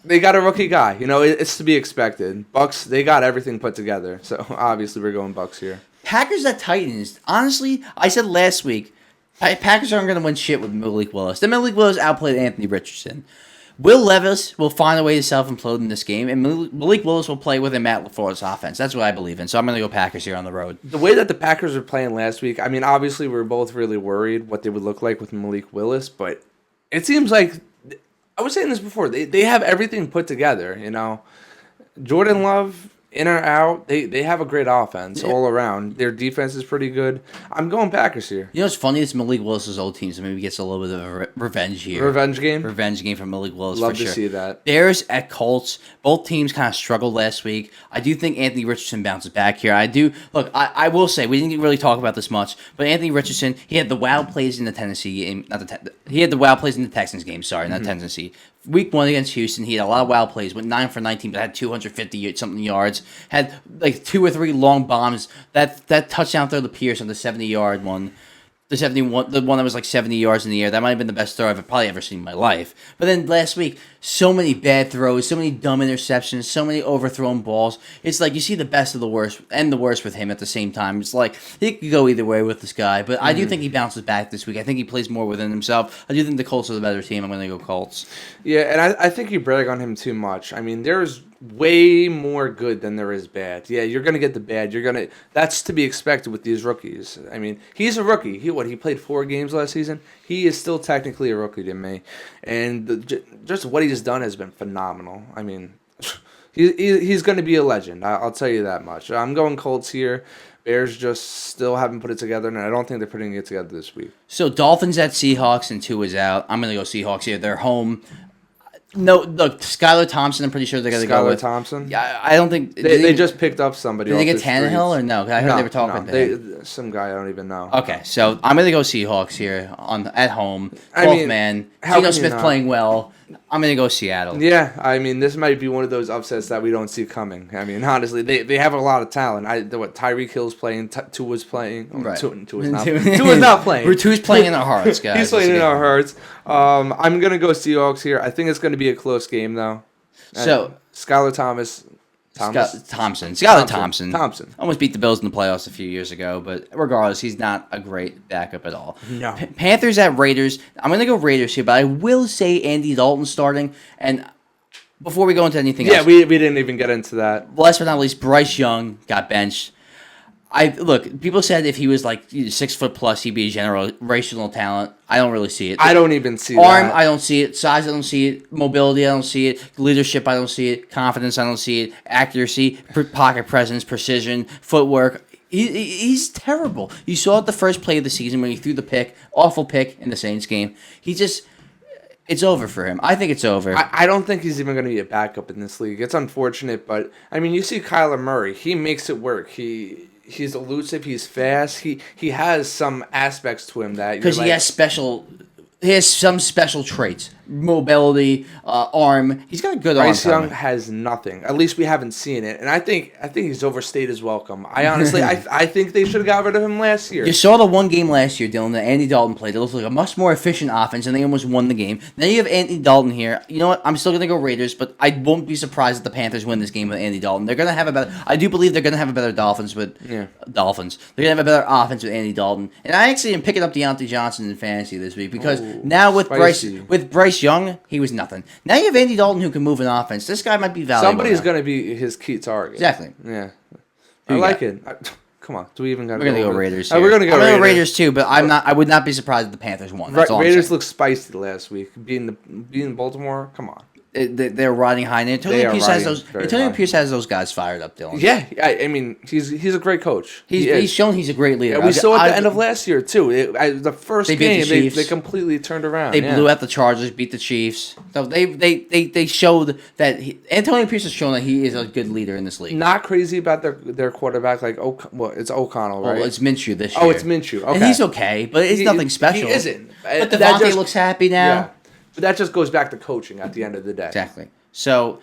they got a rookie guy. You know, it's to be expected. Bucks, they got everything put together. So, obviously, we're going Bucks here. Packers at Titans. Honestly, I said last week, Packers aren't going to win shit with Malik Willis. Then Malik Willis outplayed Anthony Richardson. Will Levis will find a way to self-implode in this game, and Malik Willis will play within Matt LaFleur's offense. That's what I believe in. So I'm going to go Packers here on the road. The way that the Packers were playing last week, I mean, obviously, we were both really worried what they would look like with Malik Willis, but it seems like, I was saying this before, they have everything put together, you know. Jordan Love, in or out, they have a great offense all around. Their defense is pretty good. I'm going Packers here. You know what's funny? It's Malik Willis' old team, so maybe he gets a little bit of a revenge here. Revenge game? Revenge game from Malik Willis, Love for sure. to see that. Bears at Colts. Both teams kind of struggled last week. I do think Anthony Richardson bounces back here. I will say, we didn't really talk about this much, but Anthony Richardson, he had the wild plays in the Tennessee game. He had the wild plays in the Texans game, not Tennessee. Week 1 against Houston, he had a lot of wild plays, went 9 for 19, but had 250-something yards. Had like 2 or 3 long bombs. That touchdown throw to Pierce on the 70-yard one. The one that was like 70 yards in the air. That might have been the best throw I've probably ever seen in my life. But then last week, so many bad throws, so many dumb interceptions, so many overthrown balls. It's like you see the best of the worst and the worst with him at the same time. It's like he could go either way with this guy. But I do think he bounces back this week. I think he plays more within himself. I do think the Colts are the better team. I'm going to go Colts. Yeah, and I think you brag on him too much. I mean, there's way more good than there is bad. Yeah, you're going to get the bad. That's to be expected with these rookies. I mean, he's a rookie. He played 4 games last season. He is still technically a rookie to me. And just what he's done has been phenomenal. I mean, he's going to be a legend. I'll tell you that much. I'm going Colts here. Bears just still haven't put it together, and I don't think they're putting it together this week. So Dolphins at Seahawks, and Tua is out. I'm going to go Seahawks here. They're home. No, look, Skylar Thompson, I'm pretty sure they're going to go with. Skylar Thompson? Yeah, I don't think... They just picked up somebody. Did they get Tannehill or no? I heard they were talking to him. Some guy I don't even know. Okay, so I'm going to go Seahawks here at home. Geno Smith playing well. I'm going to go Seattle. Yeah, I mean, this might be one of those upsets that we don't see coming. I mean, honestly, they have a lot of talent. Tyreek Hill's playing, Tua's playing. Right. Tua's not playing. Tua's playing in our hearts, guys. He's playing in our hearts. I'm going to go Seahawks here. I think it's going to be a close game, though. So Skylar Thomas, Thompson. Skylar Thompson. Thompson. Almost beat the Bills in the playoffs a few years ago, but regardless, he's not a great backup at all. No. Panthers at Raiders. I'm going to go Raiders here, but I will say Andy Dalton starting. And before we go into anything else. Yeah, we didn't even get into that. Last but not least, Bryce Young got benched. Look, people said if he was like 6 foot plus, he'd be a generational talent. I don't really see it. I don't even see Arm, that. I don't see it. Size, I don't see it. Mobility, I don't see it. Leadership, I don't see it. Confidence, I don't see it. Accuracy, pocket presence, precision, footwork. He's terrible. You saw it the first play of the season when he threw the pick, awful pick in the Saints game. It's over for him. I think it's over. I don't think he's even going to be a backup in this league. It's unfortunate, but I mean, you see Kyler Murray. He makes it work. He's elusive. He's fast. He has some aspects to him that because he has some special traits, mobility, arm. He's got a good arm. Bryce Young has nothing. At least we haven't seen it, and I think he's overstayed his welcome. I honestly, I think they should have got rid of him last year. You saw the one game last year, Dylan, that Andy Dalton played. It looked like a much more efficient offense, and they almost won the game. Then you have Andy Dalton here. You know what? I'm still gonna go Raiders, but I won't be surprised if the Panthers win this game with Andy Dalton. They're gonna have a better. I do believe they're gonna have a better Dolphins. They're gonna have a better offense with Andy Dalton, and I actually am picking up Deontay Johnson in fantasy this week because now with Bryce Young, he was nothing. Now you have Andy Dalton who can move an offense. This guy might be valuable. Somebody's going to be his key target. Exactly. Yeah. I like it. Come on. Do we even got to go? We're going to go Raiders. We're going to go Raiders too, but I would not be surprised if the Panthers won. That's all Raiders looked spicy last week. Being Baltimore, come on. They're riding high. And Antonio Pierce has those guys fired up, Dylan. Yeah, I mean, he's a great coach. He's shown he's a great leader. Yeah, we saw at the end of last year, too. The first game, they completely turned around. They blew out the Chargers, beat the Chiefs. So they showed that Antonio Pierce has shown that he is a good leader in this league. Not crazy about their quarterback. Like, it's O'Connell, right? Oh, it's Minshew this year. Oh, it's Minshew. Okay. And he's okay, but it's nothing special. He isn't. But Devontae looks happy now. Yeah. But that just goes back to coaching at the end of the day. Exactly. So,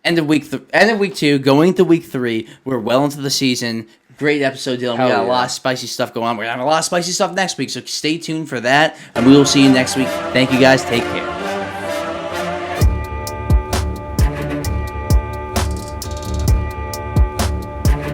end of week 2, going into week 3, we're well into the season. Great episode, Dylan. We got a lot of spicy stuff going on. We're going to have a lot of spicy stuff next week, so stay tuned for that, and we will see you next week. Thank you, guys. Take care.